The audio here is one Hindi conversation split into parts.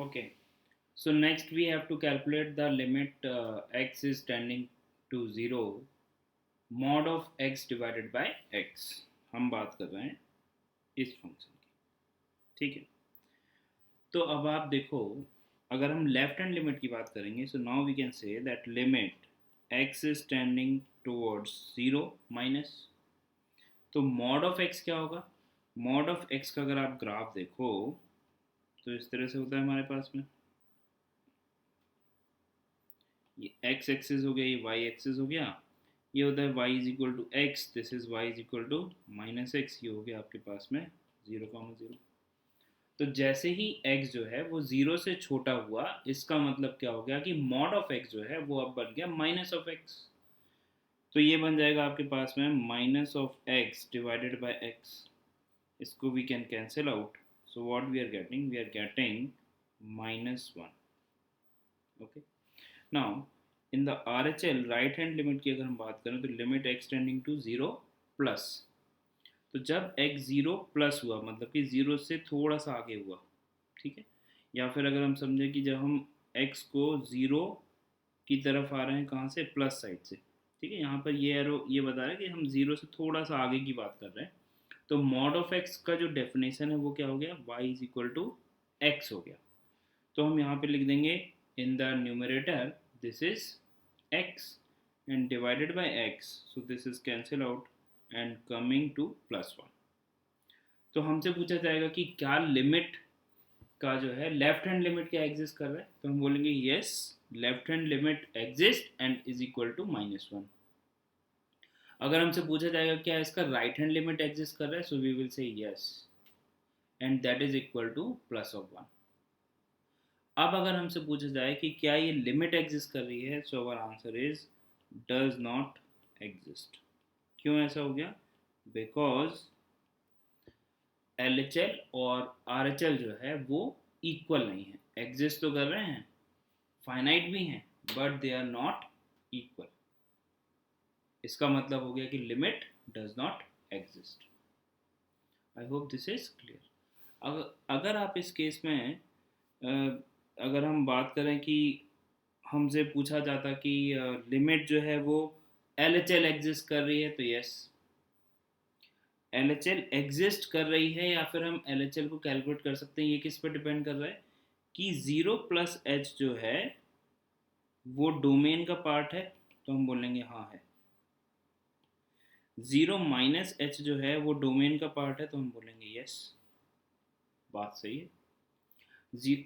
Okay. So next we have to calculate the limit x is tending to 0 mod of x divided by x. हम बात कर रहे हैं इस फंक्शन की, ठीक है। तो अब आप देखो, अगर हम लेफ्ट हैंड लिमिट की बात करेंगे, so now we can say that limit x is tending towards 0 minus, तो मॉड ऑफ x क्या होगा? मॉड ऑफ x का अगर आप ग्राफ देखो तो इस तरह से होता है हमारे पास में, ये x एक्सिस हो गया, ये y एक्सिस हो गया, ये होता है y is equal to x, this is y is equal to minus x, ये हो गया आपके पास में 0,0। तो जैसे ही x जो है वो 0 से छोटा हुआ, इसका मतलब क्या हो गया कि मॉड ऑफ x जो है वो अब बन गया माइनस ऑफ x। तो ये बन जाएगा आपके पास में minus of x divided by x, इसको we can cancel out. So what we are getting -1। Okay, now in the RHL right hand limit की अगर हम बात करें तो limit x tending to 0 plus, तो जब x 0 प्लस हुआ मतलब कि 0 से थोड़ा सा आगे हुआ, ठीक है। या फिर अगर हम समझें कि जब हम x को 0 की तरफ आ रहे हैं, कहाँ से? प्लस साइड से, ठीक है। यहाँ पर ये एरो ये बता रहा है कि हम 0 से थोड़ा सा आगे की बात कर रहे हैं। तो मॉड ऑफ x का जो डेफिनेशन है वो क्या हो गया? y is equal to x हो गया। तो हम यहाँ पे लिख देंगे in the numerator this is x and divided by x, so this is cancel out and coming to +1। तो हमसे पूछा जाएगा कि क्या लिमिट का जो है लेफ्ट हैंड लिमिट क्या एग्जिस्ट कर रहा है, तो हम बोलेंगे yes, left hand limit exist and is equal to -1। अगर हमसे पूछा जाएगा क्या इसका राइट हैंड लिमिट एग्जिस्ट कर रहा है, so we will say yes and that is equal to +1। अब अगर हमसे पूछा जाए कि क्या ये लिमिट एग्जिस्ट कर रही है, so our answer is does not exist. क्यों ऐसा हो गया? बिकॉज LHL और RHL जो है वो इक्वल नहीं है। एग्जिस्ट तो कर रहे हैं, फाइनाइट भी हैं, but they are not equal. इसका मतलब हो गया कि limit does not exist. I hope this is clear. अगर आप इस केस में अगर हम बात करें कि हमसे पूछा जाता कि लिमिट जो है वो LHL एग्जिस्ट कर रही है, तो यस, LHL एग्जिस्ट कर रही है, या फिर हम LHL को कैलकुलेट कर सकते हैं। ये किस पर डिपेंड कर रहा है कि 0 प्लस एच जो है वो डोमेन का पार्ट है, तो हम बोलेंगे हाँ है। 0 माइनस एच जो है वो डोमेन का पार्ट है, तो हम बोलेंगे यस, बात सही है।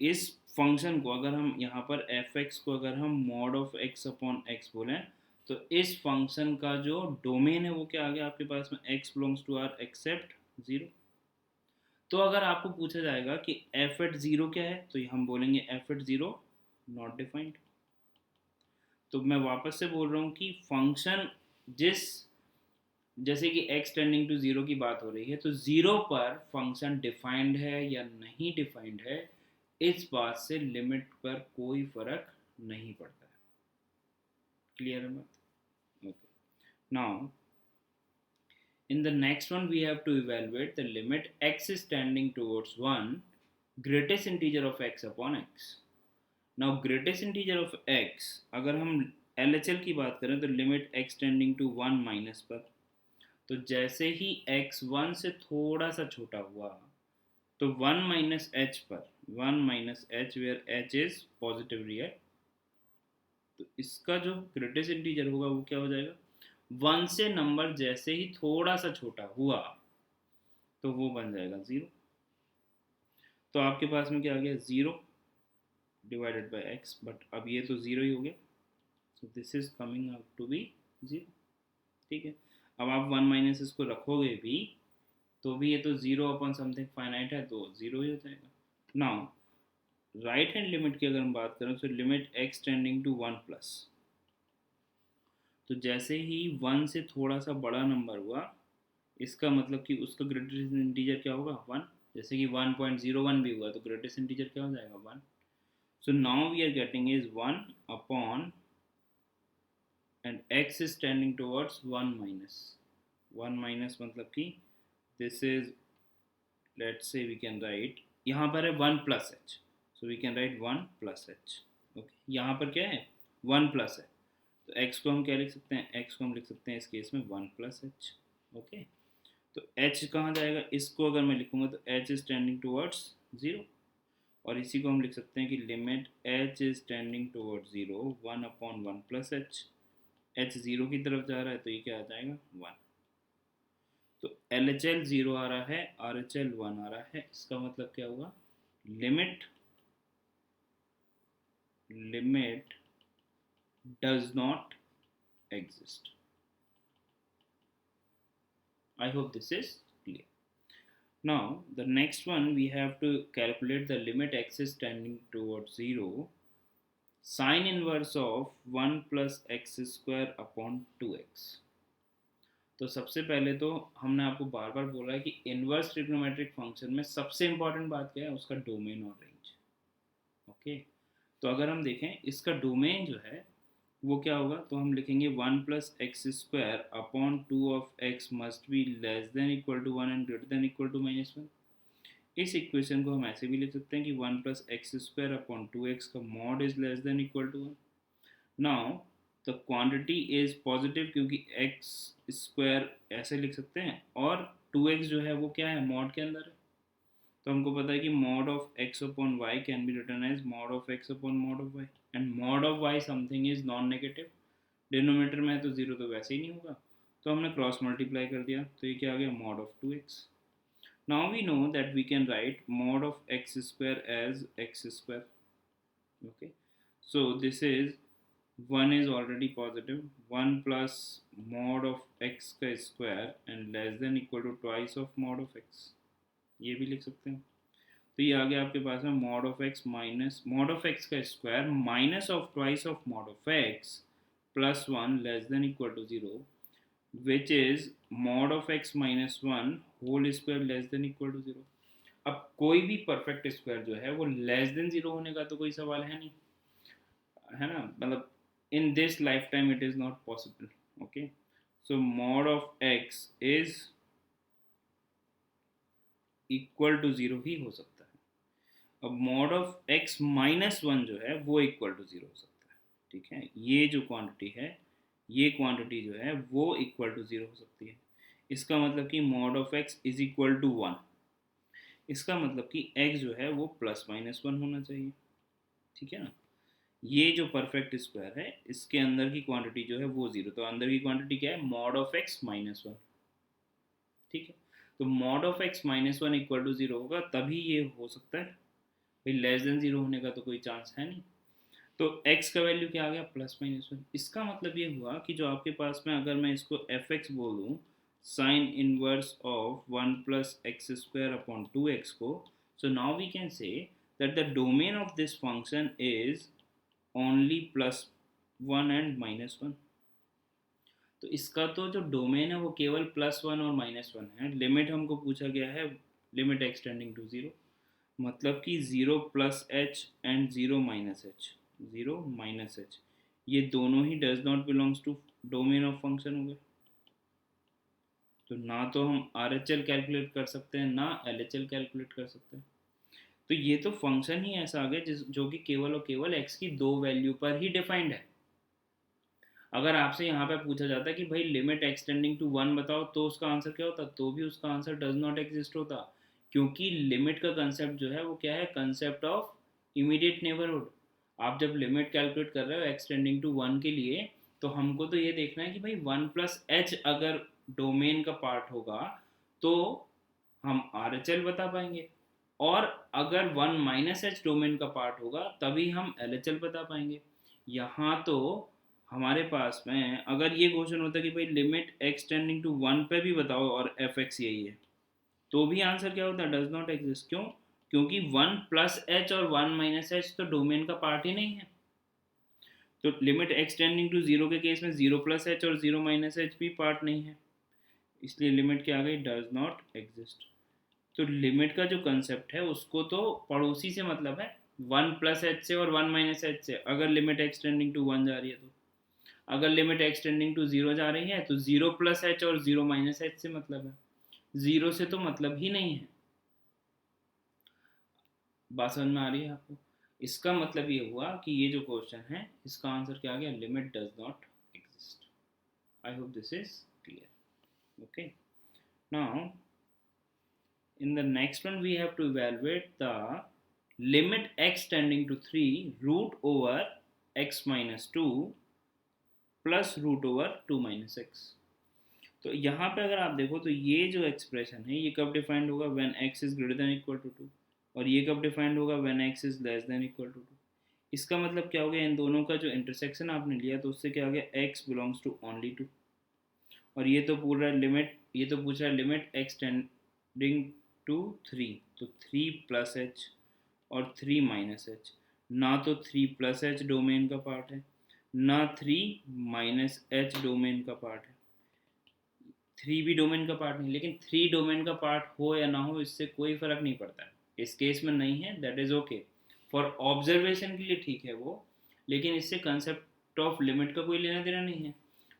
इस फंक्शन को अगर हम यहाँ पर एफ एक्स को अगर हम mod of x upon x बोलें, तो इस फंक्शन का जो डोमेन है वो क्या आ गया आपके पास में? X belongs to R except 0। तो अगर आपको पूछा जाएगा कि एफ एट 0 क्या है, तो हम बोलेंगे एफ एट 0 नॉट डिफाइंड। तो मैं वापस से बोल रहा हूँ कि फंक्शन जिस जैसे कि x टेंडिंग टू 0 की बात हो रही है, तो 0 पर फंक्शन डिफाइंड है या नहीं डिफाइंड है, इस बात से लिमिट पर कोई फर्क नहीं पड़ता है। क्लियर है बात? Okay, now in the next one we have to evaluate the limit x is tending towards 1 greatest integer of x upon x। now greatest integer of x अगर हम LHL की बात करें तो limit x tending to 1 minus पर, तो जैसे ही x 1 से थोड़ा सा छोटा हुआ, तो 1 माइनस एच पर 1 minus h where h is positive real, तो इसका जो ग्रेटेस्ट इंटीजर होगा वो क्या हो जाएगा? 1 से नंबर जैसे ही थोड़ा सा छोटा हुआ तो वो बन जाएगा 0। तो आपके पास में क्या आ गया? 0 डिवाइडेड बाई एक्स, बट अब ये तो 0 ही हो गया, so this is coming out to be 0। ठीक है, अब आप 1 माइनस इसको रखोगे भी तो भी ये तो 0 अपॉन समथिंग फाइनाइट है, तो 0 ही हो जाएगा। नाउ राइट हैंड लिमिट की अगर हम बात करें तो limit x tending to 1 plus, तो जैसे ही 1 से थोड़ा सा बड़ा नंबर हुआ, इसका मतलब कि उसका ग्रेटेस्ट इंटीजर क्या होगा? 1। जैसे कि 1.01 भी हुआ तो ग्रेटेस्ट इंटीजर क्या हो जाएगा? 1। So now we are getting is 1 upon and x is tending towards 1 minus 1 minus, मतलब कि this is, let's say we can write, यहाँ पर है 1 plus h, so we can write 1 plus h. Okay, यहाँ पर क्या है 1 प्लस है, तो x को हम क्या लिख सकते हैं, x को हम लिख सकते हैं इस केस में 1 प्लस एच। ओके, तो h कहाँ जाएगा, इसको अगर मैं लिखूंगा तो h इज टेंडिंग टूवर्ड्स 0, और इसी को हम लिख सकते हैं कि limit h is tending towards 0 1/1 plus H. h 0 की तरफ जा रहा है तो ये क्या आ जाएगा 1। तो LHL 0 आ रहा है, RHL 1 आ रहा है, इसका मतलब क्या हुआ, limit does not exist. I hope this is clear. Now the next one we have to calculate the limit x is tending towards 0 sin inverse of 1 plus x square upon 2x। तो सबसे पहले तो हमने आपको बार बार बोला है कि इनवर्स ट्रिग्नोमेट्रिक फंक्शन में सबसे इंपॉर्टेंट बात क्या है, उसका डोमेन और रेंज। ओके, तो अगर हम देखें इसका डोमेन जो है वो क्या होगा, तो हम लिखेंगे 1 plus x square upon 2 of x must be less than equal to 1 and greater than equal to -1। इस इक्वेशन को हम ऐसे भी लिख सकते हैं कि 1 plus x square upon 2x का mod is less than equal to 1। Now the quantity is positive क्योंकि एक्स स्क्वायर ऐसे लिख सकते हैं, और 2x जो है वो क्या है, मॉड के अंदर है। तो हमको पता है कि mod of x upon y can be written as mod of x upon mod of y, and mod of y something is non negative. Denominator में है तो जीरो तो वैसे ही नहीं होगा, तो हमने क्रॉस मल्टीप्लाई कर दिया, तो ये क्या आ गया mod of 2x। Now we know that we can write mod of x square as x square. Okay, so this is 1 is already positive, 1 plus mod of x का square and less than equal to twice of mod of x, ये भी लिख सकते हैं। तो ये आ गया आपके पास में mod of x minus mod of x का square minus of twice of mod of x plus 1 less than equal to 0, which is mod of x minus 1 whole square less than equal to 0। अब कोई भी परफेक्ट स्क्वायर जो है वो लेस देन 0 होने का तो कोई सवाल है नहीं, है ना, मतलब in this lifetime it is not possible। okay, so mod of x is equal to 0 ही हो सकता है। अब mod of x minus 1 जो है वो equal to 0 हो सकता है। ठीक है, ये जो क्वांटिटी है, ये क्वांटिटी जो है वो equal to 0 हो सकती है। इसका मतलब कि mod of x is equal to 1, इसका मतलब कि x जो है वो प्लस माइनस 1 होना चाहिए। ठीक है ना, ये जो परफेक्ट स्क्वायर है इसके अंदर की क्वांटिटी जो है वो 0, तो अंदर की क्वांटिटी क्या है, मॉड ऑफ x माइनस 1। ठीक है, तो mod of x minus 1 equal to 0 होगा तभी ये हो सकता है, भाई लेस देन 0 होने का तो कोई चांस है नहीं। तो x का वैल्यू क्या आ गया, प्लस माइनस 1। इसका मतलब ये हुआ कि जो आपके पास में अगर मैं इसको fx बोल दूँ sine inverse of 1 plus x square upon 2x को, so now we can say that the domain of this function is only +1 and -1। तो इसका तो जो डोमेन है वो केवल +1 और -1 है। लिमिट हमको पूछा गया है लिमिट एक्सटेंडिंग टू 0, मतलब कि 0 plus h and 0 minus h, 0 minus h, ये दोनों ही does not belongs to domain of function हो गए। तो ना तो हम RHL कैलकुलेट कर सकते हैं ना LHL कैलकुलेट कर सकते हैं। तो ये तो फंक्शन ही ऐसा आ गया जो कि केवल और केवल x की दो वैल्यू पर ही डिफाइंड है। अगर आपसे यहाँ पे पूछा जाता है कि भाई लिमिट एक्सटेंडिंग टू 1 बताओ, तो उसका आंसर क्या होता, तो भी उसका आंसर डज नॉट एग्जिस्ट होता, क्योंकि लिमिट का कंसेप्ट जो है वो क्या है, कंसेप्ट ऑफ इमीडिएट नेबरहुड। आप जब लिमिट कैलकुलेट कर रहे हो एक्सटेंडिंग टू 1 के लिए, तो हमको तो ये देखना है कि भाई 1 प्लस एच अगर डोमेन का पार्ट होगा तो हम RHL बता पाएंगे, और अगर 1 माइनस एच डोमेन का पार्ट होगा तभी हम LHL बता पाएंगे। यहाँ तो हमारे पास में अगर ये क्वेश्चन होता कि भाई लिमिट एक्सटेंडिंग टू 1 पे भी बताओ और fx यही है, तो भी आंसर क्या होता है, डज नॉट एग्जिस्ट। क्यों, क्योंकि 1 प्लस एच और 1 माइनस एच तो डोमेन का पार्ट ही नहीं है। तो लिमिट एक्सटेंडिंग टू 0 के केस में 0 प्लस एच और 0 माइनस एच भी पार्ट नहीं है, इसलिए लिमिट क्या आ गई, डज नॉट एग्जिस्ट। तो लिमिट का जो कंसेप्ट है उसको तो पड़ोसी से मतलब है, 1 प्लस एच से और 1 माइनस एच से, अगर लिमिट एक्सटेंडिंग टू 1 जा रही है तो। अगर लिमिट एक्सटेंडिंग टू 0 जा रही है तो 0 प्लस एच और 0 माइनस एच से मतलब है, 0 से तो मतलब ही नहीं है। बात समझ में आ रही है आपको। इसका मतलब ये हुआ कि ये जो क्वेश्चन है इसका आंसर क्या आ गया, limit does not exist. I hope this is clear. Okay, now in the next one we have to evaluate the limit x tending to 3 root over x minus 2 plus root over 2 minus x। तो यहाँ पे अगर आप देखो तो ये जो एक्सप्रेशन है ये कब डिफाइंड होगा, व्हेन x इज ग्रेटर देन इक्वल टू 2, और ये कब डिफाइंड होगा, when x is less than equal to 2। इसका मतलब क्या हो गया, इन दोनों का जो इंटरसेक्शन आपने लिया तो उससे क्या हो गया, x बिलोंग्स टू ओनली 2। और ये तो पूरा लिमिट, ये तो पूछ रहा है लिमिट x टेंडिंग टू 3, तो 3 प्लस एच और 3 माइनस एच। ना तो 3 प्लस एच डोमेन का पार्ट है, ना 3 माइनस एच डोमेन का पार्ट है। 3 भी डोमेन का पार्ट नहीं, लेकिन 3 डोमेन का पार्ट हो या ना हो इससे कोई फ़र्क नहीं पड़ता है। इस केस में नहीं है, that is okay, for observation के लिए ठीक है वो, लेकिन इससे कंसेप्ट ऑफ लिमिट का कोई लेना देना नहीं है।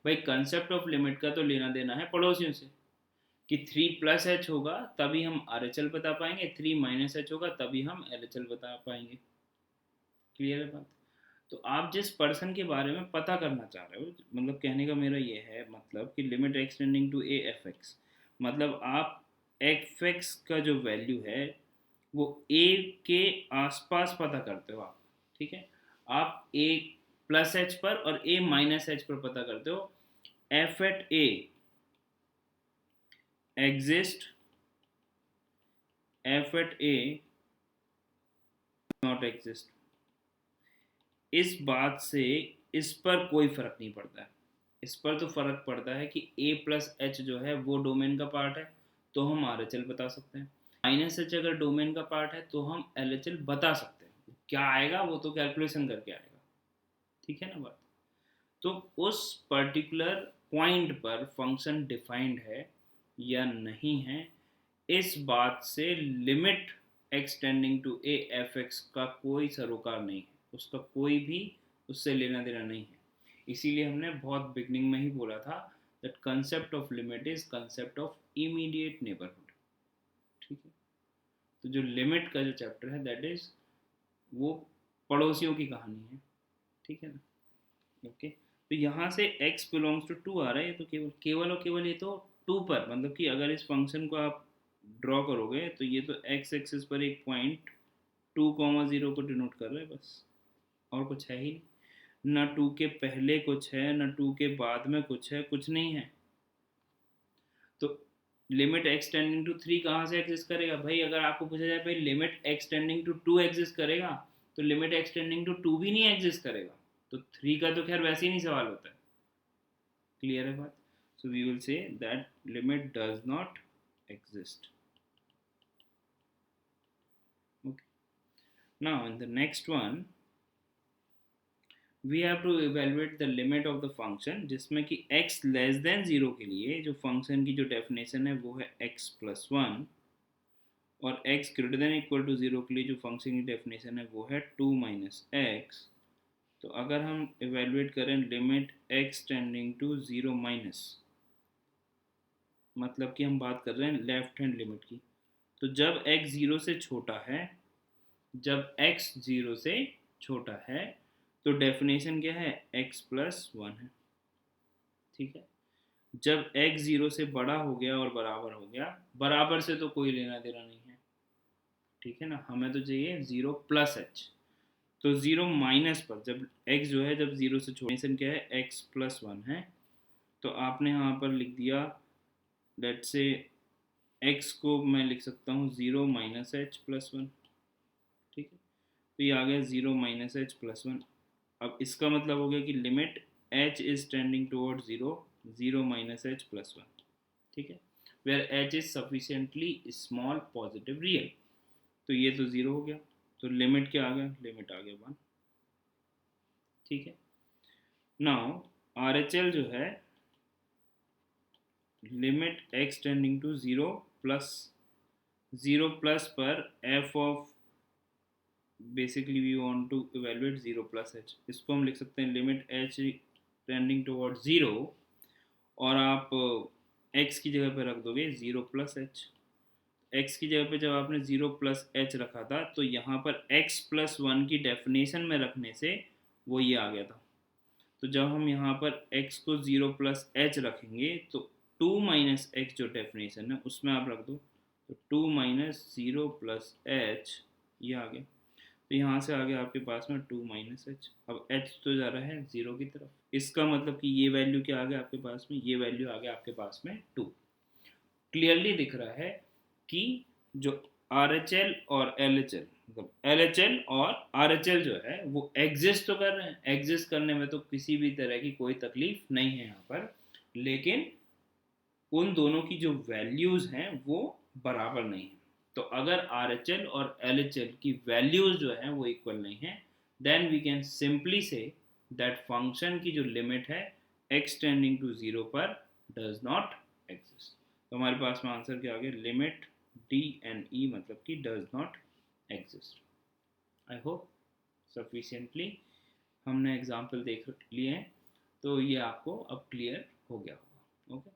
भाई कंसेप्ट ऑफ लिमिट का तो लेना देना है पड़ोसियों से, कि 3 प्लस एच होगा तभी हम आर एच एल बता पाएंगे, 3 माइनस एच होगा तभी हम एल एच एल बता पाएंगे। क्लियर है बात। तो आप जिस पर्सन के बारे में पता करना चाह रहे हो, मतलब कहने का मेरा ये है मतलब कि limit extending to a f x, मतलब आप एफ एक्स का जो वैल्यू है वो ए के आसपास पता करते हो आप। ठीक है, आप ए प्लस एच पर और ए माइनस एच पर पता करते हो। F at a exist, f at a not exist. इस बात से इस पर कोई फर्क नहीं पड़ता है। इस पर तो फर्क पड़ता है कि a प्लस एच जो है वो डोमेन का पार्ट है तो हम आर एच एल बता सकते हैं, माइनस एच अगर डोमेन का पार्ट है तो हम एल एच एल बता सकते हैं। क्या आएगा वो तो कैलकुलेशन करके आएगा। ठीक है ना बात। तो उस पर्टिकुलर पॉइंट पर फंक्शन डिफाइंड है या नहीं है, इस बात से limit extending to a f x का कोई सरोकार नहीं है, उसका कोई भी उससे लेना देना नहीं है। इसीलिए हमने बहुत बिगनिंग में ही बोला था that concept of limit is concept of immediate neighbourhood. ठीक है, तो जो लिमिट का जो चैप्टर है दैट इज वो पड़ोसियों की कहानी है। ठीक है ना। ओके, तो यहाँ से x बिलोंग्स टू 2 आ रहा है, ये तो केवल केवल और केवल ये तो 2 पर, मतलब कि अगर इस फंक्शन को आप ड्रॉ करोगे तो ये तो x एक्सिस पर एक पॉइंट 2,0 को डिनोट कर रहा है बस, और कुछ है ही नहीं। ना 2 के पहले कुछ है, ना 2 के बाद में कुछ है, कुछ नहीं है। तो लिमिट x टेंडिंग टू 3 कहाँ से एग्जिस्ट करेगा भाई, अगर आपको पूछा जाए भाई limit x tending to 2 exist करेगा, तो लिमिट x टेंडिंग टू 2 भी नहीं एग्जिस्ट करेगा, तो 3 का तो खैर वैसे ही नहीं सवाल होता है। क्लियर है बात। So we will say that limit does not exist। Okay, now in the next one we have to evaluate the limit of the function, जिसमें कि x लेस देन 0 के लिए जो फंक्शन की जो डेफिनेशन है वो है x प्लस 1, और x greater than equal to 0 के लिए जो फंक्शन की डेफिनेशन है वो है 2 माइनस एक्स। तो अगर हम इवेलुएट करें limit x tending to 0 minus, मतलब कि हम बात कर रहे हैं लेफ्ट हैंड लिमिट की, तो जब x 0 से छोटा है, जब x 0 से छोटा है तो डेफिनेशन क्या है, x प्लस 1 है। ठीक है, जब x 0 से बड़ा हो गया और बराबर हो गया, बराबर से तो कोई लेना देना नहीं है। ठीक है ना, हमें तो चाहिए 0 प्लस एच। तो 0 माइनस पर जब x जो है जब 0 से छोटा, डेफिनेशन क्या है, x प्लस 1 है, तो आपने यहाँ पर लिख दिया लेट से x को मैं लिख सकता हूँ 0 माइनस एच प्लस 1। ठीक है, तो ये आ गया 0 माइनस एच प्लस 1। अब इसका मतलब हो गया कि limit h is tending toward 0, 0 minus h plus 1। ठीक है, where h is sufficiently small positive real, तो ये तो 0 हो गया, तो लिमिट क्या आ गया, लिमिट आ गया 1। ठीक है, नाउ आर एच एल जो है limit x tending to 0 plus 0 plus पर f of, basically we want to evaluate 0 plus h, इसको हम लिख सकते हैं लिमिट h टेंडिंग टुवर्ड 0, और आप x की जगह पर रख दोगे 0 प्लस एच। x की जगह पे जब आपने 0 प्लस एच रखा था तो यहाँ पर x प्लस 1 की डेफिनेशन में रखने से वो ये आ गया था। तो जब हम यहाँ पर x को 0 प्लस एच रखेंगे तो 2 माइनस एक्स जो डेफिनेशन है उसमें आप रख दो, तो 2 माइनस 0 प्लस एच ये आ गया। तो यहाँ से आ गया आपके पास में 2 माइनस एच। अब एच तो जा रहा है 0 की तरफ, इसका मतलब कि ये वैल्यू क्या आ गया आपके पास में, ये वैल्यू आ गया आपके पास में 2। क्लियरली दिख रहा है कि जो RHL और LHL, मतलब LHL और RHL जो है वो एग्जिस्ट तो कर रहे हैं, एग्जिस्ट करने में तो किसी भी तरह की कोई तकलीफ नहीं है यहाँ पर, लेकिन उन दोनों की जो वैल्यूज़ हैं वो बराबर नहीं है। तो अगर RHL और LHL की वैल्यूज़ जो हैं वो इक्वल नहीं है, then we can simply say that function की जो लिमिट है x टेंडिंग टू 0 पर डज नॉट एग्जिस्ट। तो हमारे पास में आंसर क्या आ गया, लिमिट DNE मतलब कि does not exist. I hope sufficiently हमने एग्जाम्पल देख लिए हैं, तो ये आपको अब क्लियर हो गया होगा।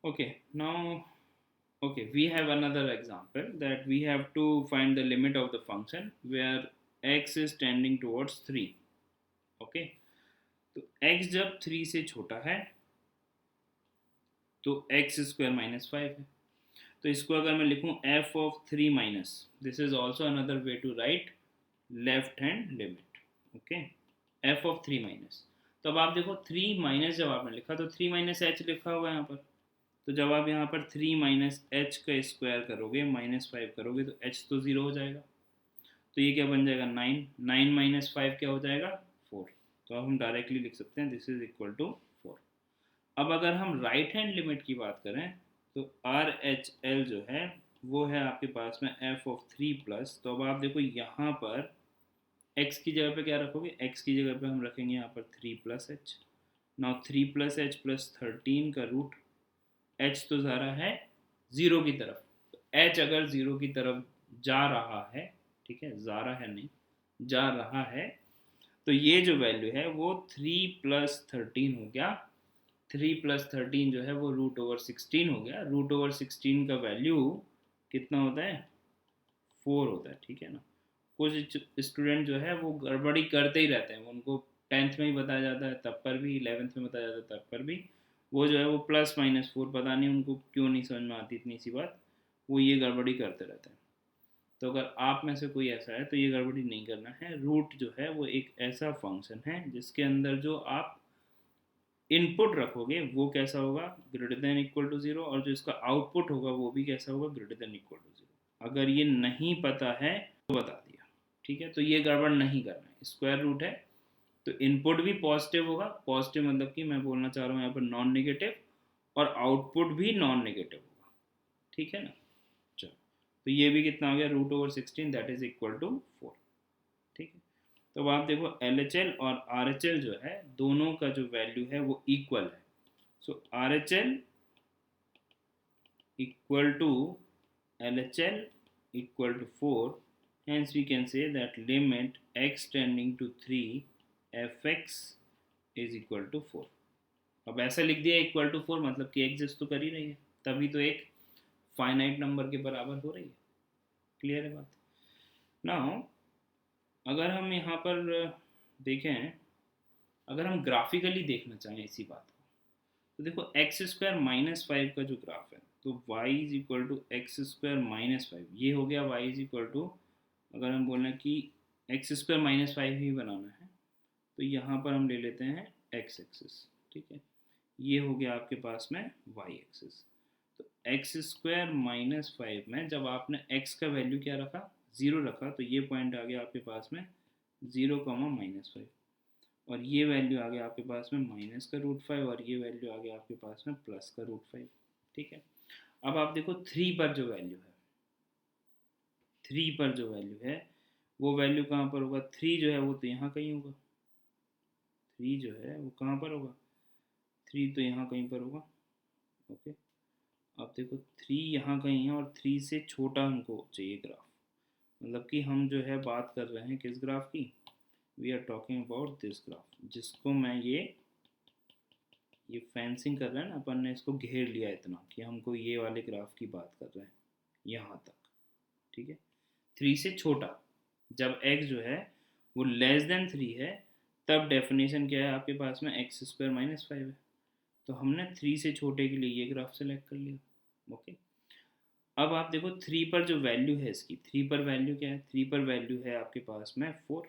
Okay okay now okay, we have another example that we have to find the limit of the function where x is tending towards 3। okay, तो x जब 3 से छोटा है तो x स्क्वायर माइनस 5 है। तो इसको अगर मैं लिखूं f of 3 minus, this is also another way to write left hand limit. Okay, f of 3 minus, तो अब आप देखो 3 माइनस जब आपने लिखा तो 3 माइनस एच लिखा हुआ है यहाँ पर, तो जब आप यहाँ पर 3 माइनस एच का स्क्वायर करोगे माइनस 5 करोगे तो h तो 0 हो जाएगा, तो ये क्या बन जाएगा 9, 9 माइनस 5 क्या हो जाएगा 4। तो अब हम डायरेक्टली लिख सकते हैं दिस इज इक्वल टू 4। अब अगर हम राइट हैंड लिमिट की बात करें तो RHL जो है वो है आपके पास में f ऑफ 3 प्लस, तो अब आप देखो यहाँ पर x की जगह पे क्या रखोगे, x की जगह पे हम रखेंगे यहाँ पर 3 plus H. Now 3 plus H plus 13 का रूट, h तो जा रहा है 0 की तरफ, तो h अगर 0 की तरफ जा रहा है, ठीक है, जा रहा है नहीं, जा रहा है, तो ये जो वैल्यू है वो 3 प्लस 13 हो गया। 3 प्लस 13 जो है वो रूट ओवर 16 हो गया। रूट ओवर 16 का वैल्यू कितना होता है 4 होता है, ठीक है ना। कुछ स्टूडेंट जो है वो गड़बड़ी करते ही रहते हैं, उनको 10th में ही बताया जाता है तब पर भी, 11th में बताया जाता है तब पर भी, वो जो है वो प्लस माइनस 4 पता नहीं उनको क्यों नहीं समझ में आती इतनी सी बात, वो ये गड़बड़ी करते रहते हैं। तो अगर आप में से कोई ऐसा है तो ये गड़बड़ी नहीं करना है। रूट जो है वो एक ऐसा फंक्शन है जिसके अंदर जो आप इनपुट रखोगे वो कैसा होगा, ग्रेटर देन इक्वल टू 0, और जो इसका आउटपुट होगा वो भी कैसा होगा, ग्रेटर देन इक्वल टू 0। अगर ये नहीं पता है तो बता दिया, ठीक है। तो ये गड़बड़ नहीं करना है, स्क्वायर रूट है तो इनपुट भी पॉजिटिव होगा, पॉजिटिव मतलब कि मैं बोलना चाह रहा हूँ यहाँ पर नॉन नेगेटिव, और आउटपुट भी नॉन नेगेटिव होगा, ठीक है ना। चलो, तो ये भी कितना हो गया root over 16 that is equal to 4, ठीक है। तो अब आप देखो LHL और RHL जो है दोनों का जो वैल्यू है वो इक्वल है। So RHL equal to LHL equal to 4, hence we can say that limit x tending to 3 fx is equal to 4। अब ऐसा लिख दिया इक्वल टू 4 मतलब कि एग्जिस्ट तो कर ही रही है, तभी तो एक फाइनाइट नंबर के बराबर हो रही है। क्लियर है बात। नाउ अगर हम यहाँ पर देखें, अगर हम ग्राफिकली देखना चाहें इसी बात को, तो देखो एक्स स्क्वायर माइनस 5 का जो ग्राफ है तो y is equal to x square minus 5, ये हो गया y इज इक्वल टू, अगर हम बोलें कि एक्स स्क्वायर माइनस 5 ही बनाना है तो यहाँ पर हम ले लेते हैं x एक्सिस, ठीक है, ये हो गया आपके पास में y एक्सिस। तो एक्स स्क्वायर माइनस 5 में जब आपने x का वैल्यू क्या रखा 0 रखा, तो ये पॉइंट आ गया आपके पास में 0 माइनस 5, और ये वैल्यू आ गया आपके पास में माइनस का रूट 5, और ये वैल्यू आ गया आपके पास में प्लस का रूट 5, ठीक है। अब आप देखो 3 पर जो वैल्यू है, 3 पर जो वैल्यू है वो वैल्यू कहाँ पर होगा, 3 जो है वो तो यहाँ कहीं होगा, 3 जो है वो कहाँ पर होगा, 3 तो यहाँ कहीं पर होगा। ओके, आप देखो 3 यहाँ कहीं है और 3 से छोटा हमको चाहिए ग्राफ, मतलब कि हम जो है बात कर रहे हैं किस ग्राफ की, we are talking about this graph, जिसको मैं ये फेंसिंग कर रहे हैं ना अपन ने, इसको घेर लिया इतना कि हमको ये वाले ग्राफ की बात कर रहे हैं, यहाँ तक, ठीक है, 3 से छोटा। जब x जो है वो लेस देन 3 है, तब डेफिनेशन क्या है आपके पास में, एक्स स्क्वायर माइनस 5 है। तो हमने 3 से छोटे के लिए ये ग्राफ सेलेक्ट कर लिया। ओके, अब आप देखो 3 पर जो वैल्यू है इसकी, 3 पर वैल्यू क्या है, 3 पर वैल्यू है आपके पास में 4।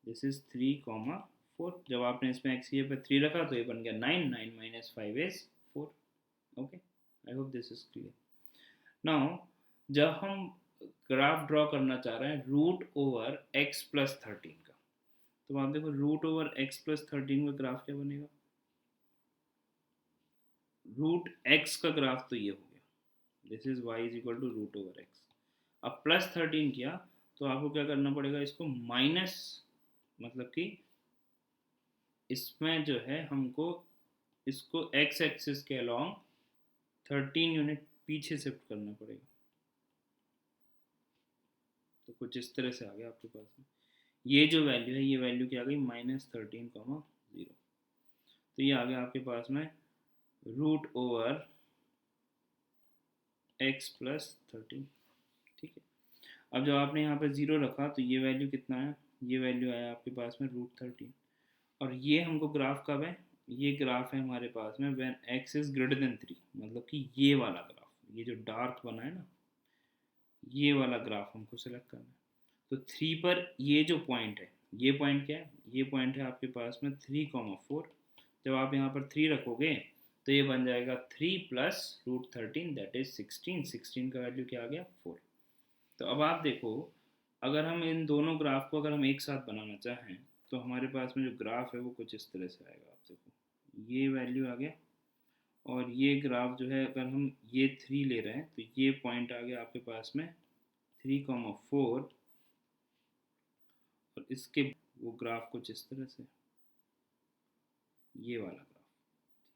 This is 3, 4। जब आपने इसमें एक्स ये पर 3 रखा तो ये बन गया 9, 9 minus 5 is 4। Okay, I hope this is clear. Now जब हम ग्राफ ड्रॉ करना चाह रहे हैं रूट ओवर एक्स प्लस 13 का, तो आप देखो रूट ओवर एक्स प्लस 13 का ग्राफ क्या बनेगा, रूट एक्स का ग्राफ तो ये हो गया, this is y is equal to root over x. अब प्लस 13 किया तो आपको क्या करना पड़ेगा, इसको माइनस, मतलब कि इसमें जो है हमको इसको एक्स एक्सिस के अलॉन्ग 13 यूनिट पीछे शिफ्ट करना पड़ेगा। तो कुछ इस तरह से आ गया आपके पास में, ये जो वैल्यू है ये वैल्यू क्या आ गई, -13,0। तो ये आ गया आपके पास में रूट ओवर एक्स प्लस 13। ठीक है, अब जब आपने यहाँ पे 0 रखा तो ये वैल्यू कितना है, ये वैल्यू आया आपके पास में √13। और ये हमको ग्राफ कब है, ये ग्राफ है हमारे पास में व्हेन x इज ग्रेटर देन 3, मतलब कि ये वाला ग्राफ, ये जो डार्क बना है ना, ये वाला ग्राफ हमको सेलेक्ट करना है। तो 3 पर ये जो पॉइंट है, ये पॉइंट क्या है, ये पॉइंट है आपके पास में 3,4। जब आप यहाँ पर 3 रखोगे तो ये बन जाएगा 3 प्लस √13 दैट इज 16। 16 का वैल्यू क्या आ गया, 4। तो अब आप देखो, अगर हम इन दोनों ग्राफ को अगर हम एक साथ बनाना चाहें तो हमारे पास में जो ग्राफ है वो कुछ इस तरह से आएगा। आप देखो ये वैल्यू आ गया, और ये ग्राफ जो है अगर हम ये 3 ले रहे हैं तो ये पॉइंट आ गया आपके पास में 3,4, और इसके वो ग्राफ कुछ इस तरह से, ये वाला ग्राफ,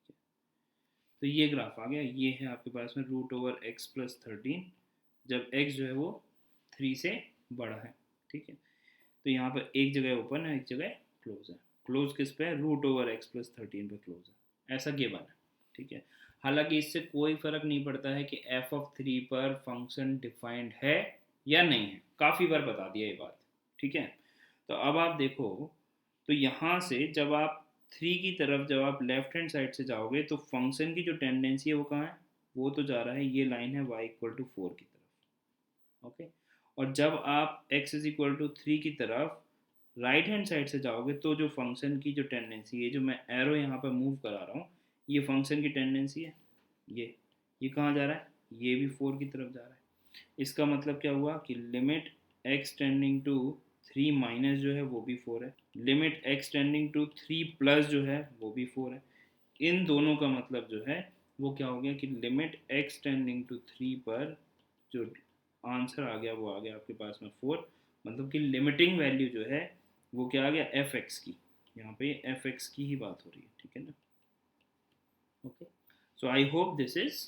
ठीक है। तो ये ग्राफ आ गया, ये है आपके पास में रूट ओवर एक्स प्लस 13, जब x जो है वो 3 से बड़ा है। ठीक है, तो यहाँ पर एक जगह ओपन है, एक जगह क्लोज है। क्लोज किस पे है, रूट ओवर एक्स प्लस 13 पे क्लोज है, ऐसा गिवन है। ठीक है, हालांकि इससे कोई फर्क नहीं पड़ता है कि f(3) पर फंक्शन डिफाइंड है या नहीं है, काफ़ी बार बता दिया ये बात। ठीक है, तो अब आप देखो, तो यहाँ से जब आप 3 की तरफ जब आप लेफ्ट हैंड साइड से जाओगे तो फंक्शन की जो टेंडेंसी है वो कहाँ है, वो तो जा रहा है, ये लाइन है y=4 की तरफ। ओके, और जब आप x इज इक्वल टू 3 की तरफ राइट हैंड साइड से जाओगे तो जो फंक्शन की जो टेंडेंसी है, जो मैं एरो यहाँ पर मूव करा रहा हूँ, ये फंक्शन की टेंडेंसी है, ये कहाँ जा रहा है, ये भी 4 की तरफ जा रहा है। इसका मतलब क्या हुआ कि limit x tending to 3 minus जो है वो भी 4 है, limit x tending to 3 plus जो है वो भी 4 है। इन दोनों का मतलब जो है वो क्या हो गया कि लिमिट x टेंडिंग टू 3 पर जो आंसर आ गया वो आ गया आपके पास में 4। मतलब कि लिमिटिंग वैल्यू जो है वो क्या आ गया, f(x) की, यहाँ पे f(x) की ही बात हो रही है। ठीक है ना, okay, so I hope this is